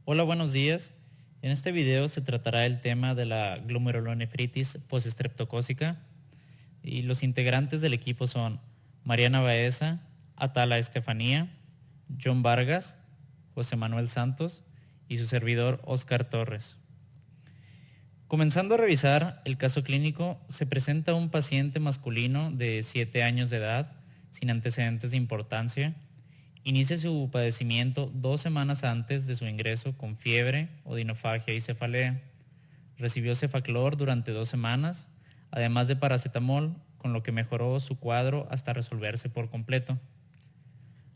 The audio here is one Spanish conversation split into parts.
Hola, buenos días. En este video se tratará el tema de la glomerulonefritis postestreptocócica y los integrantes del equipo son Mariana Baeza, Atala Estefanía, John Vargas, José Manuel Santos y su servidor Oscar Torres. Comenzando a revisar el caso clínico, se presenta un paciente masculino de 7 años de edad, sin antecedentes de importancia. Inicia su padecimiento 2 semanas antes de su ingreso con fiebre, odinofagia y cefalea. Recibió cefaclor durante 2 semanas, además de paracetamol, con lo que mejoró su cuadro hasta resolverse por completo.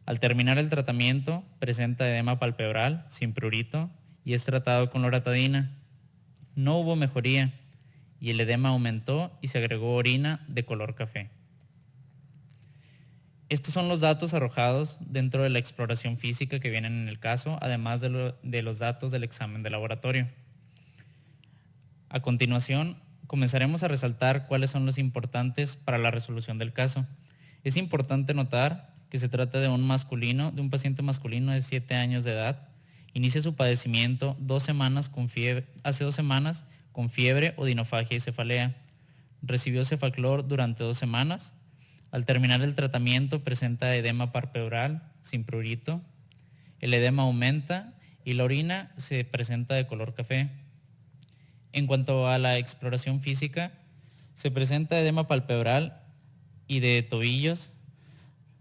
Al terminar el tratamiento, presenta edema palpebral sin prurito y es tratado con loratadina. No hubo mejoría y el edema aumentó y se agregó orina de color café. Estos son los datos arrojados dentro de la exploración física que vienen en el caso, además de los datos del examen de laboratorio. A continuación, comenzaremos a resaltar cuáles son los importantes para la resolución del caso. Es importante notar que se trata de un paciente masculino de 7 años de edad. Inicia su padecimiento hace 2 semanas con fiebre, odinofagia y cefalea. Recibió cefaclor durante 2 semanas. Al terminar el tratamiento presenta edema palpebral sin prurito. El edema aumenta y la orina se presenta de color café. En cuanto a la exploración física, se presenta edema palpebral y de tobillos.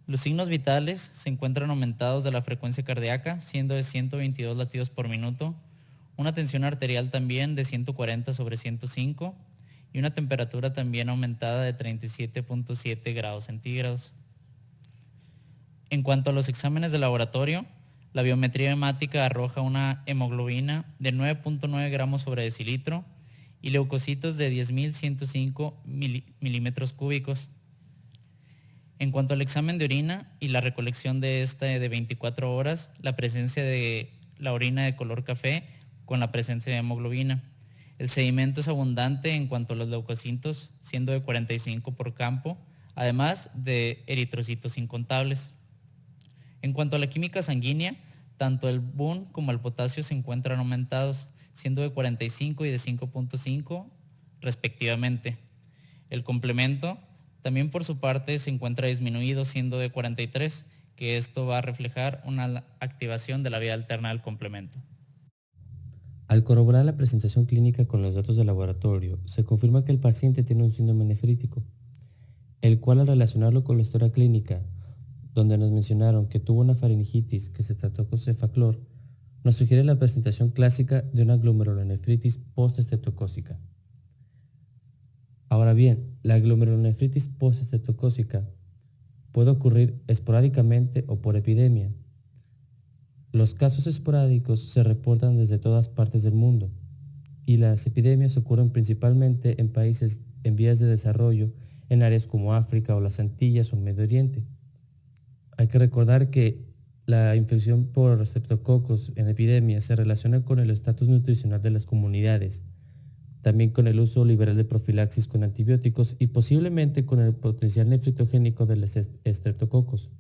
Los signos vitales se encuentran aumentados de la frecuencia cardíaca, siendo de 122 latidos por minuto, una tensión arterial también de 140/105 y una temperatura también aumentada de 37.7 grados centígrados. En cuanto a los exámenes de laboratorio, la biometría hemática arroja una hemoglobina de 9.9 gramos sobre decilitro y leucocitos de 10.105 milímetros cúbicos. En cuanto al examen de orina y la recolección de esta de 24 horas, la presencia de la orina de color café con la presencia de hemoglobina. El sedimento es abundante en cuanto a los leucocitos, siendo de 45 por campo, además de eritrocitos incontables. En cuanto a la química sanguínea, tanto el BUN como el potasio se encuentran aumentados, siendo de 45 y de 5.5 respectivamente. El complemento también por su parte se encuentra disminuido, siendo de 43, que esto va a reflejar una activación de la vía alterna del complemento. Al corroborar la presentación clínica con los datos del laboratorio, se confirma que el paciente tiene un síndrome nefrítico, el cual al relacionarlo con la historia clínica, donde nos mencionaron que tuvo una faringitis que se trató con cefaclor, nos sugiere la presentación clásica de una glomerulonefritis postestreptocócica. Ahora bien, la glomerulonefritis postestreptocócica puede ocurrir esporádicamente o por epidemia. Los casos esporádicos se reportan desde todas partes del mundo y las epidemias ocurren principalmente en países en vías de desarrollo, en áreas como África o las Antillas o el Medio Oriente. Hay que recordar que la infección por streptococos en epidemias se relaciona con el estatus nutricional de las comunidades, también con el uso liberal de profilaxis con antibióticos y posiblemente con el potencial nefritogénico de los streptococos.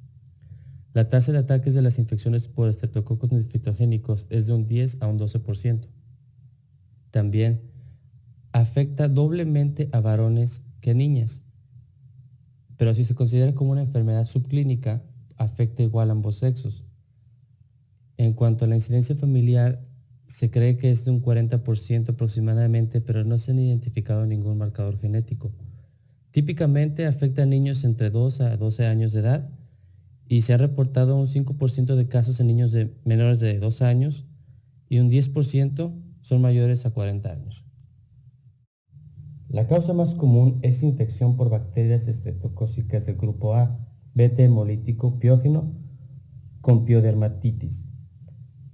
La tasa de ataques de las infecciones por estreptococos nefritogénicos es de un 10 a un 12%. También afecta doblemente a varones que a niñas, pero si se considera como una enfermedad subclínica, afecta igual a ambos sexos. En cuanto a la incidencia familiar, se cree que es de un 40% aproximadamente, pero no se han identificado ningún marcador genético. Típicamente afecta a niños entre 2 a 12 años de edad y se ha reportado un 5% de casos en niños menores de 2 años y un 10% son mayores a 40 años. La causa más común es infección por bacterias estreptocócicas del grupo A, beta hemolítico piógeno con piodermatitis.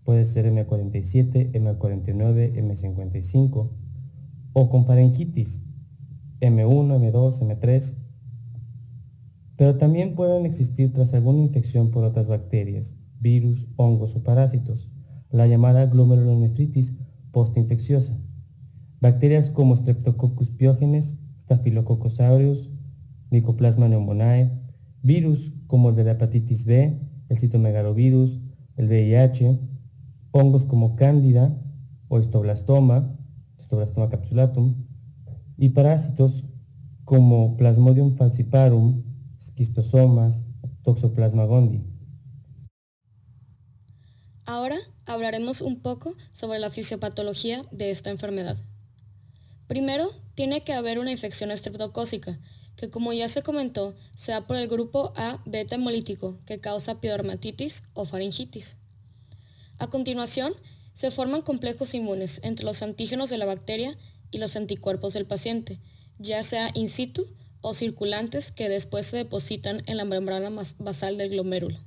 Puede ser M47, M49, M55 o con parenquitis M1, M2, M3, pero también pueden existir tras alguna infección por otras bacterias, virus, hongos o parásitos, la llamada glomerulonefritis postinfecciosa. Bacterias como Streptococcus pyogenes, Staphylococcus aureus, Mycoplasma pneumoniae, virus como el de la hepatitis B, el citomegalovirus, el VIH, hongos como cándida o Histoblastoma capsulatum, y parásitos como Plasmodium falciparum, esquistosomas, Toxoplasma gondii. Ahora hablaremos un poco sobre la fisiopatología de esta enfermedad. Primero, tiene que haber una infección estreptocócica, que como ya se comentó, se da por el grupo A beta hemolítico, que causa pilodermatitis o faringitis. A continuación, se forman complejos inmunes entre los antígenos de la bacteria y los anticuerpos del paciente, ya sea in situ o circulantes que después se depositan en la membrana basal del glomérulo.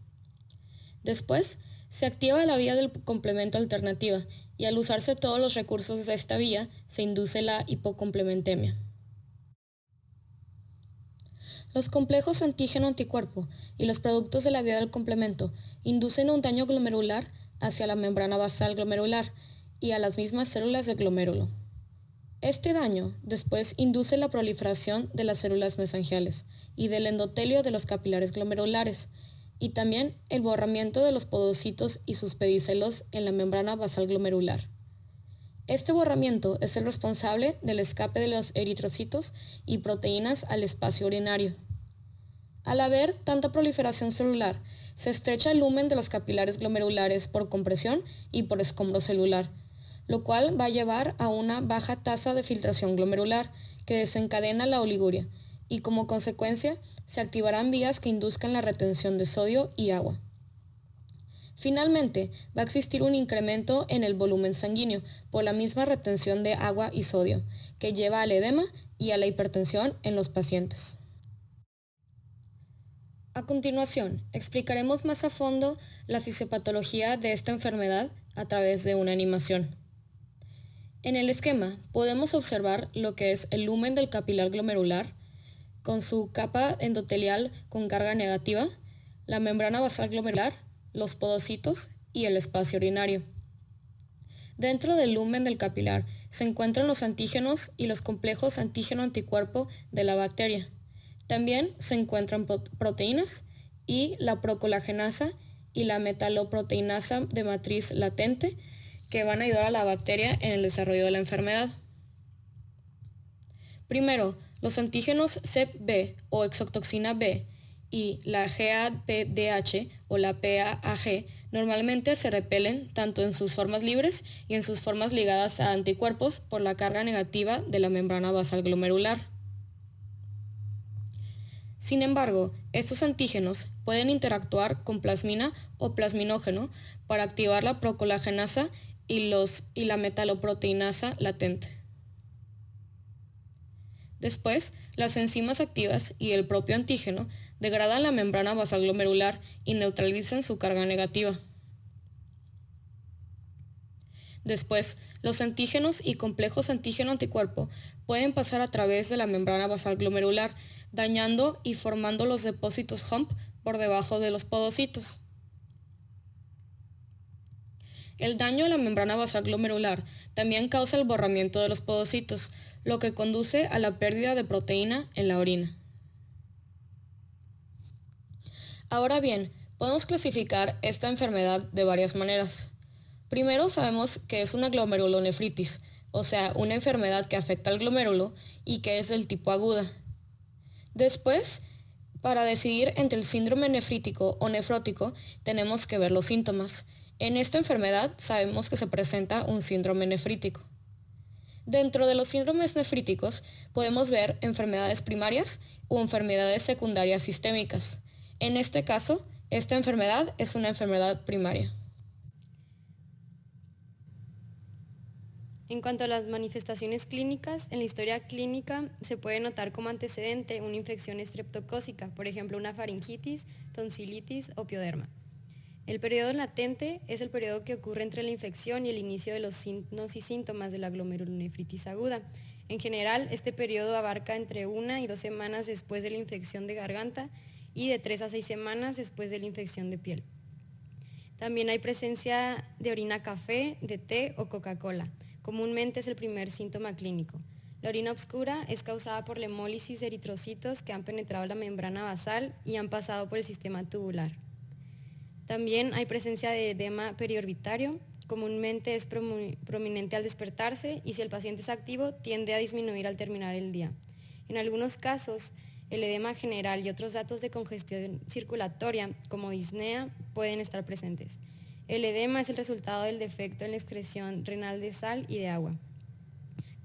Después, se activa la vía del complemento alternativa y al usarse todos los recursos de esta vía, se induce la hipocomplementemia. Los complejos antígeno-anticuerpo y los productos de la vía del complemento inducen un daño glomerular hacia la membrana basal glomerular y a las mismas células del glomérulo. Este daño después induce la proliferación de las células mesangiales y del endotelio de los capilares glomerulares, y también el borramiento de los podocitos y sus pedicelos en la membrana basal glomerular. Este borramiento es el responsable del escape de los eritrocitos y proteínas al espacio urinario. Al haber tanta proliferación celular, se estrecha el lumen de los capilares glomerulares por compresión y por escombro celular, lo cual va a llevar a una baja tasa de filtración glomerular que desencadena la oliguria, y como consecuencia se activarán vías que induzcan la retención de sodio y agua. Finalmente, va a existir un incremento en el volumen sanguíneo por la misma retención de agua y sodio, que lleva al edema y a la hipertensión en los pacientes. A continuación, explicaremos más a fondo la fisiopatología de esta enfermedad a través de una animación. En el esquema podemos observar lo que es el lumen del capilar glomerular, con su capa endotelial con carga negativa, la membrana basal glomerular, los podocitos y el espacio urinario. Dentro del lumen del capilar se encuentran los antígenos y los complejos antígeno-anticuerpo de la bacteria. También se encuentran proteínas y la procolagenasa y la metaloproteinasa de matriz latente que van a ayudar a la bacteria en el desarrollo de la enfermedad. Primero, los antígenos CEP-B o exotoxina B y la GAPDH o la PAG normalmente se repelen tanto en sus formas libres y en sus formas ligadas a anticuerpos por la carga negativa de la membrana basal glomerular. Sin embargo, estos antígenos pueden interactuar con plasmina o plasminógeno para activar la procolagenasa y la metaloproteinasa latente. Después, las enzimas activas y el propio antígeno degradan la membrana basal glomerular y neutralizan su carga negativa. Después, los antígenos y complejos antígeno-anticuerpo pueden pasar a través de la membrana basal glomerular, dañando y formando los depósitos HUMP por debajo de los podocitos. El daño a la membrana basal glomerular también causa el borramiento de los podocitos, lo que conduce a la pérdida de proteína en la orina. Ahora bien, podemos clasificar esta enfermedad de varias maneras. Primero, sabemos que es una glomerulonefritis, o sea, una enfermedad que afecta al glomérulo y que es del tipo aguda. Después, para decidir entre el síndrome nefrítico o nefrótico, tenemos que ver los síntomas. En esta enfermedad sabemos que se presenta un síndrome nefrítico. Dentro de los síndromes nefríticos podemos ver enfermedades primarias o enfermedades secundarias sistémicas. En este caso, esta enfermedad es una enfermedad primaria. En cuanto a las manifestaciones clínicas, en la historia clínica se puede notar como antecedente una infección estreptocócica, por ejemplo una faringitis, tonsilitis o pioderma. El periodo latente es el periodo que ocurre entre la infección y el inicio de los signos y síntomas de la glomerulonefritis aguda. En general, este periodo abarca entre 1 y 2 semanas después de la infección de garganta y de 3 a 6 semanas después de la infección de piel. También hay presencia de orina café, de té o Coca-Cola. Comúnmente es el primer síntoma clínico. La orina oscura es causada por la hemólisis de eritrocitos que han penetrado la membrana basal y han pasado por el sistema tubular. También hay presencia de edema periorbitario comúnmente es prominente al despertarse y si el paciente es activo tiende a disminuir al terminar el día. En algunos casos, el edema general y otros datos de congestión circulatoria, como disnea, pueden estar presentes. El edema es el resultado del defecto en la excreción renal de sal y de agua.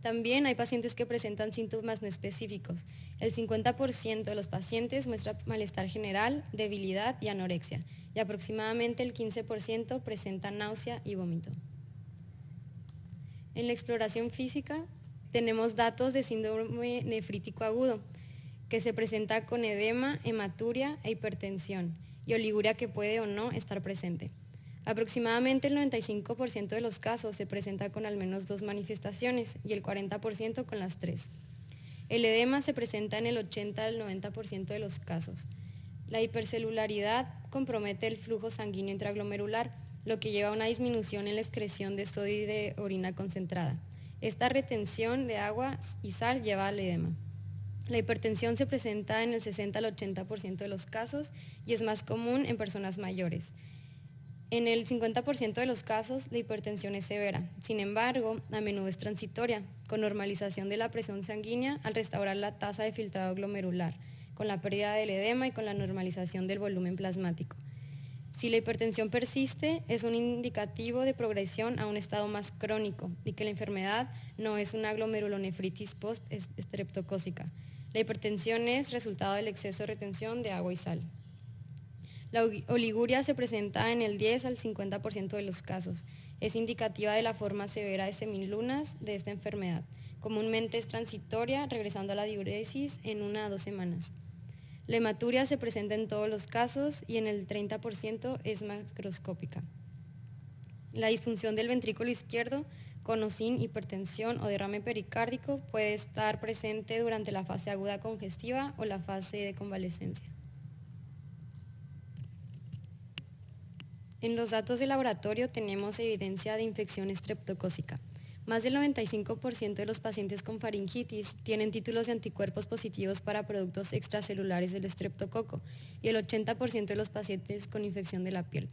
También hay pacientes que presentan síntomas no específicos. El 50% de los pacientes muestra malestar general, debilidad y anorexia, y aproximadamente el 15% presenta náusea y vómito. En la exploración física tenemos datos de síndrome nefrítico agudo, que se presenta con edema, hematuria e hipertensión, y oliguria que puede o no estar presente. Aproximadamente el 95% de los casos se presenta con al menos 2 manifestaciones y el 40% con las 3. El edema se presenta en el 80 al 90% de los casos. La hipercelularidad compromete el flujo sanguíneo intraglomerular, lo que lleva a una disminución en la excreción de sodio y de orina concentrada. Esta retención de agua y sal lleva al edema. La hipertensión se presenta en el 60 al 80% de los casos y es más común en personas mayores. En el 50% de los casos, la hipertensión es severa. Sin embargo, a menudo es transitoria, con normalización de la presión sanguínea al restaurar la tasa de filtrado glomerular, con la pérdida del edema y con la normalización del volumen plasmático. Si la hipertensión persiste, es un indicativo de progresión a un estado más crónico y que la enfermedad no es una glomerulonefritis post-estreptocócica. La hipertensión es resultado del exceso de retención de agua y sal. La oliguria se presenta en el 10 al 50% de los casos. Es indicativa de la forma severa de semilunas de esta enfermedad. Comúnmente es transitoria, regresando a la diuresis en 1 a 2 semanas. La hematuria se presenta en todos los casos y en el 30% es macroscópica. La disfunción del ventrículo izquierdo, con o sin hipertensión o derrame pericárdico, puede estar presente durante la fase aguda congestiva o la fase de convalescencia. En los datos de laboratorio tenemos evidencia de infección estreptocócica. Más del 95% de los pacientes con faringitis tienen títulos de anticuerpos positivos para productos extracelulares del estreptococo y el 80% de los pacientes con infección de la piel.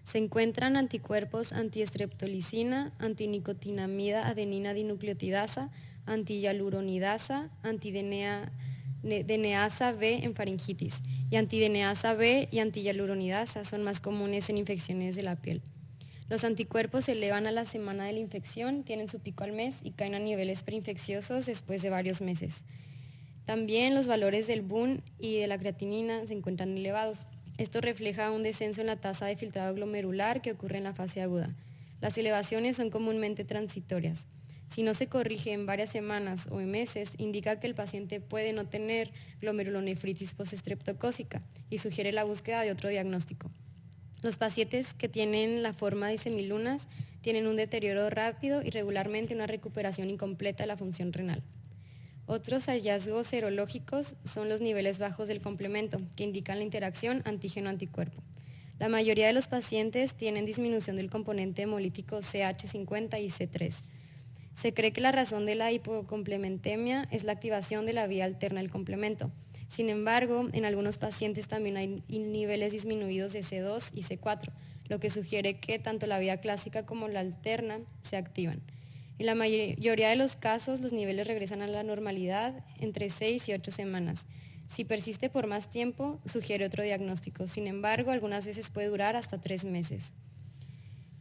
Se encuentran anticuerpos antiestreptolicina, antinicotinamida adenina dinucleotidasa, antihialuronidasa, antiDNasa B en faringitis y antiDNasa B y antihialuronidasa son más comunes en infecciones de la piel. Los anticuerpos se elevan a la semana de la infección, tienen su pico al mes y caen a niveles preinfecciosos después de varios meses. También los valores del BUN y de la creatinina se encuentran elevados. Esto refleja un descenso en la tasa de filtrado glomerular que ocurre en la fase aguda. Las elevaciones son comúnmente transitorias. Si no se corrige en varias semanas o en meses, indica que el paciente puede no tener glomerulonefritis postestreptocócica y sugiere la búsqueda de otro diagnóstico. Los pacientes que tienen la forma de semilunas tienen un deterioro rápido y regularmente una recuperación incompleta de la función renal. Otros hallazgos serológicos son los niveles bajos del complemento, que indican la interacción antígeno-anticuerpo. La mayoría de los pacientes tienen disminución del componente hemolítico CH50 y C3. Se cree que la razón de la hipocomplementemia es la activación de la vía alterna del complemento. Sin embargo, en algunos pacientes también hay niveles disminuidos de C2 y C4, lo que sugiere que tanto la vía clásica como la alterna se activan. En la mayoría de los casos, los niveles regresan a la normalidad entre 6 y 8 semanas. Si persiste por más tiempo, sugiere otro diagnóstico. Sin embargo, algunas veces puede durar hasta 3 meses.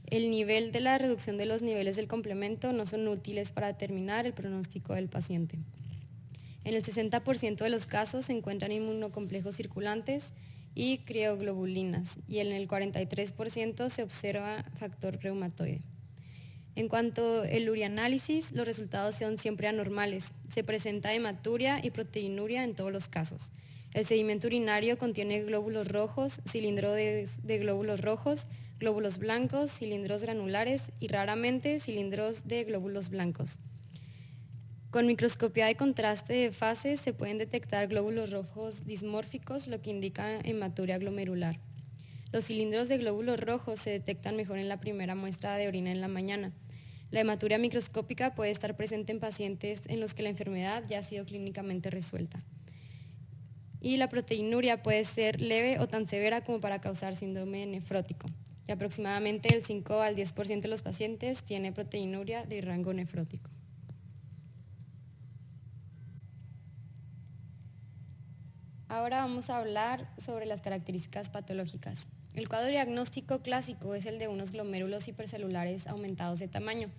El nivel de la reducción de los niveles del complemento no son útiles para determinar el pronóstico del paciente. En el 60% de los casos se encuentran inmunocomplejos circulantes y crioglobulinas y en el 43% se observa factor reumatoide. En cuanto al urianálisis, los resultados son siempre anormales. Se presenta hematuria y proteinuria en todos los casos. El sedimento urinario contiene glóbulos rojos, cilindro de glóbulos rojos, glóbulos blancos, cilindros granulares y raramente cilindros de glóbulos blancos. Con microscopía de contraste de fases se pueden detectar glóbulos rojos dismórficos, lo que indica hematuria glomerular. Los cilindros de glóbulos rojos se detectan mejor en la primera muestra de orina en la mañana. La hematuria microscópica puede estar presente en pacientes en los que la enfermedad ya ha sido clínicamente resuelta. Y la proteinuria puede ser leve o tan severa como para causar síndrome nefrótico. y aproximadamente el 5 al 10% de los pacientes tiene proteinuria de rango nefrótico. Ahora vamos a hablar sobre las características patológicas. El cuadro diagnóstico clásico es el de unos glomérulos hipercelulares aumentados de tamaño.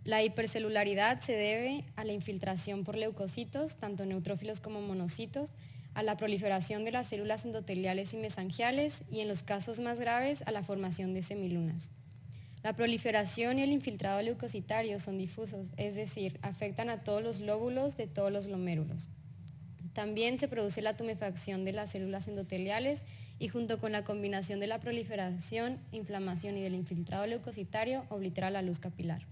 La hipercelularidad se debe a la infiltración por leucocitos, tanto neutrófilos como monocitos, a la proliferación de las células endoteliales y mesangiales y, en los casos más graves, a la formación de semilunas. La proliferación y el infiltrado leucocitario son difusos, es decir, afectan a todos los lóbulos de todos los glomérulos. También se produce la tumefacción de las células endoteliales y, junto con la combinación de la proliferación, inflamación y del infiltrado leucocitario, oblitera la luz capilar.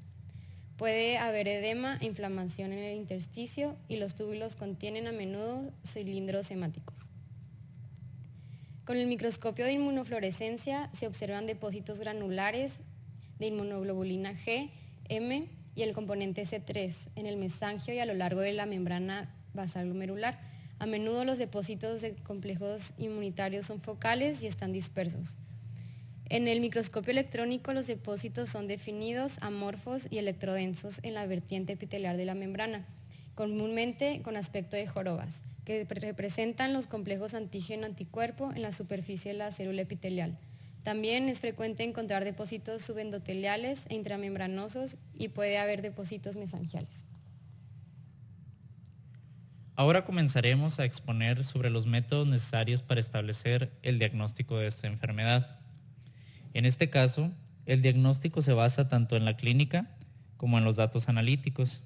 Puede haber edema e inflamación en el intersticio y los túbulos contienen a menudo cilindros hemáticos. Con el microscopio de inmunofluorescencia se observan depósitos granulares de inmunoglobulina G, M y el componente C3 en el mesangio y a lo largo de la membrana basal glomerular. A menudo los depósitos de complejos inmunitarios son focales y están dispersos. En el microscopio electrónico los depósitos son definidos, amorfos y electrodensos en la vertiente epitelial de la membrana, comúnmente con aspecto de jorobas, que representan los complejos antígeno-anticuerpo en la superficie de la célula epitelial. También es frecuente encontrar depósitos subendoteliales e intramembranosos y puede haber depósitos mesangiales. Ahora comenzaremos a exponer sobre los métodos necesarios para establecer el diagnóstico de esta enfermedad. En este caso, el diagnóstico se basa tanto en la clínica como en los datos analíticos.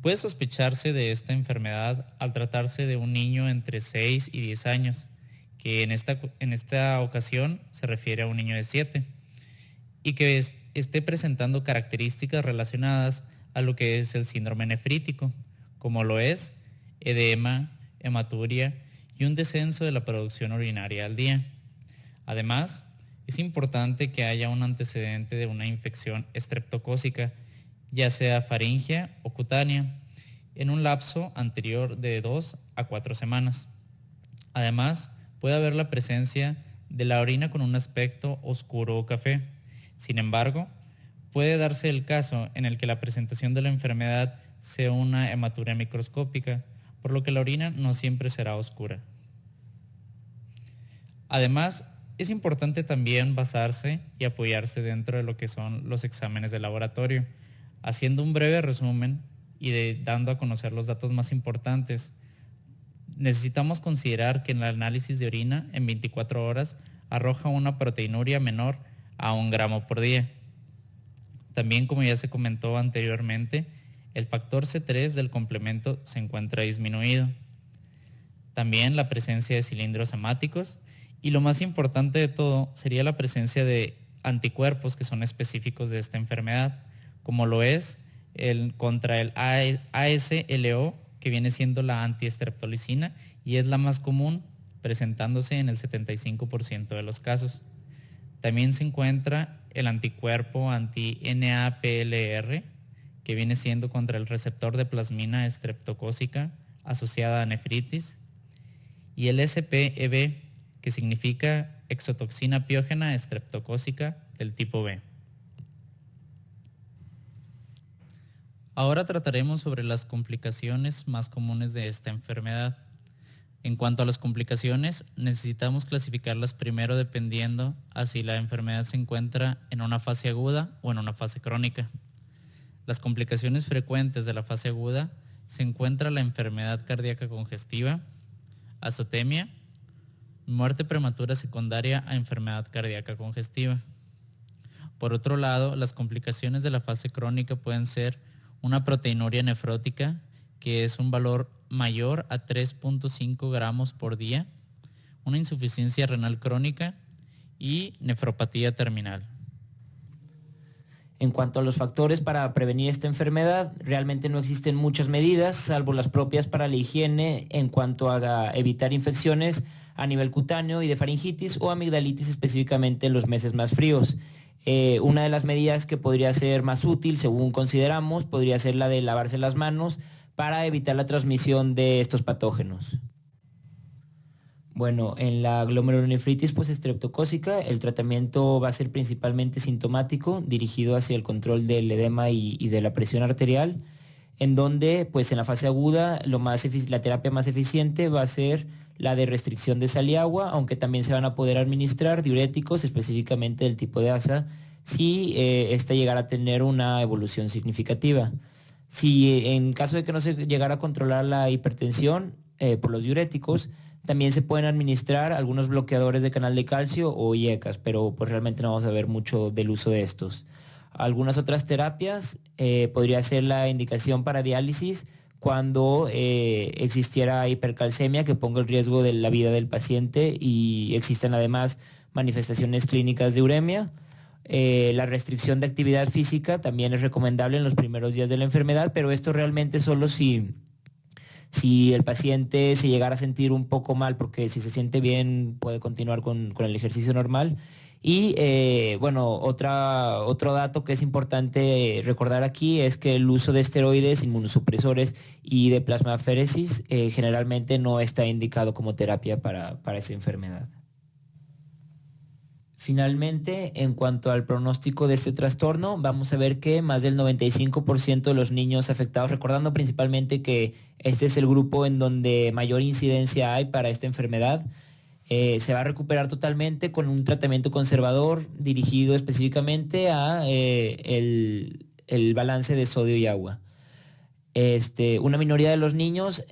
Puede sospecharse de esta enfermedad al tratarse de un niño entre 6 y 10 años, que en esta ocasión se refiere a un niño de 7, y que esté presentando características relacionadas a lo que es el síndrome nefrítico, como lo es edema, hematuria y un descenso de la producción urinaria al día. Además, es importante que haya un antecedente de una infección estreptocócica, ya sea faríngea o cutánea, en un lapso anterior de 2 a 4 semanas. Además, puede haber la presencia de la orina con un aspecto oscuro o café. Sin embargo, puede darse el caso en el que la presentación de la enfermedad sea una hematuria microscópica, por lo que la orina no siempre será oscura. Además, es importante también basarse y apoyarse dentro de lo que son los exámenes de laboratorio, haciendo un breve resumen y dando a conocer los datos más importantes. Necesitamos considerar que el análisis de orina en 24 horas arroja una proteinuria menor a 1 gramo por día. También, como ya se comentó anteriormente, el factor C3 del complemento se encuentra disminuido. También la presencia de cilindros hemáticos y, lo más importante de todo, sería la presencia de anticuerpos que son específicos de esta enfermedad, como lo es contra el ASLO, que viene siendo la antiestreptolicina y es la más común, presentándose en el 75% de los casos. También se encuentra el anticuerpo anti-NAPLR, que viene siendo contra el receptor de plasmina estreptocócica asociada a nefritis, y el SPEB, que significa exotoxina piógena estreptocócica del tipo B. Ahora trataremos sobre las complicaciones más comunes de esta enfermedad. En cuanto a las complicaciones, necesitamos clasificarlas primero dependiendo a si la enfermedad se encuentra en una fase aguda o en una fase crónica. Las complicaciones frecuentes de la fase aguda se encuentra la enfermedad cardíaca congestiva, azotemia, muerte prematura secundaria a enfermedad cardíaca congestiva. Por otro lado, las complicaciones de la fase crónica pueden ser una proteinuria nefrótica, que es un valor mayor a 3.5 gramos por día, una insuficiencia renal crónica y nefropatía terminal. En cuanto a los factores para prevenir esta enfermedad, realmente no existen muchas medidas, salvo las propias para la higiene en cuanto a evitar infecciones a nivel cutáneo y de faringitis o amigdalitis específicamente en los meses más fríos. Una de las medidas que podría ser más útil, según consideramos, podría ser la de lavarse las manos para evitar la transmisión de estos patógenos. Bueno, en la glomerulonefritis postestreptocócica el tratamiento va a ser principalmente sintomático, dirigido hacia el control del edema y de la presión arterial, en donde pues en la fase aguda la terapia más eficiente va a ser la de restricción de sal y agua, aunque también se van a poder administrar diuréticos, específicamente del tipo de ASA, si esta llegara a tener una evolución significativa. Si en caso de que no se llegara a controlar la hipertensión por los diuréticos, también se pueden administrar algunos bloqueadores de canal de calcio o IECAS, pero pues realmente no vamos a ver mucho del uso de estos. Algunas otras terapias podría ser la indicación para diálisis cuando existiera hipercalcemia que ponga el riesgo de la vida del paciente y existen además manifestaciones clínicas de uremia. La restricción de actividad física también es recomendable en los primeros días de la enfermedad, pero esto realmente solo si el paciente se llegara a sentir un poco mal, porque si se siente bien puede continuar con el ejercicio normal. Y bueno, otro dato que es importante recordar aquí es que el uso de esteroides, inmunosupresores y de plasmaféresis generalmente no está indicado como terapia para esta enfermedad. Finalmente, en cuanto al pronóstico de este trastorno, vamos a ver que más del 95% de los niños afectados, recordando principalmente que este es el grupo en donde mayor incidencia hay para esta enfermedad, se va a recuperar totalmente con un tratamiento conservador dirigido específicamente a el balance de sodio y agua. Una minoría de los niños,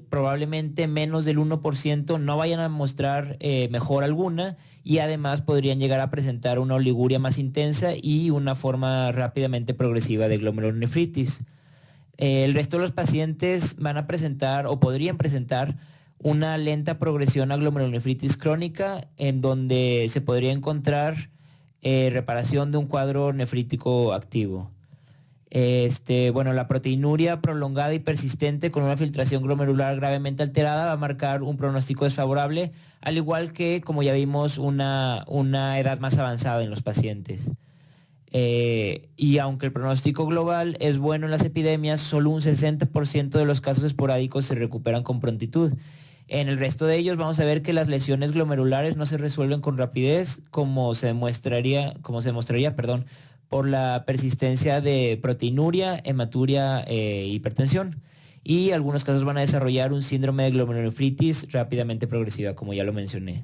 probablemente menos del 1%, no vayan a mostrar mejora alguna y además podrían llegar a presentar una oliguria más intensa y una forma rápidamente progresiva de glomerulonefritis. El resto de los pacientes van a presentar o podrían presentar una lenta progresión a glomerulonefritis crónica en donde se podría encontrar reparación de un cuadro nefrítico activo. Bueno, la proteinuria prolongada y persistente con una filtración glomerular gravemente alterada va a marcar un pronóstico desfavorable, al igual que, como ya vimos, una edad más avanzada en los pacientes. Y aunque el pronóstico global es bueno en las epidemias, solo un 60% de los casos esporádicos se recuperan con prontitud. En el resto de ellos vamos a ver que las lesiones glomerulares no se resuelven con rapidez, como se demostraría, por la persistencia de proteinuria, hematuria e hipertensión. Y algunos casos van a desarrollar un síndrome de glomerulonefritis rápidamente progresiva, como ya lo mencioné.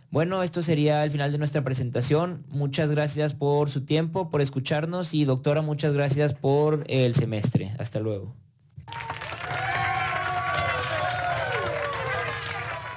Bueno, esto sería el final de nuestra presentación. Muchas gracias por su tiempo, por escucharnos y doctora, muchas gracias por el semestre. Hasta luego.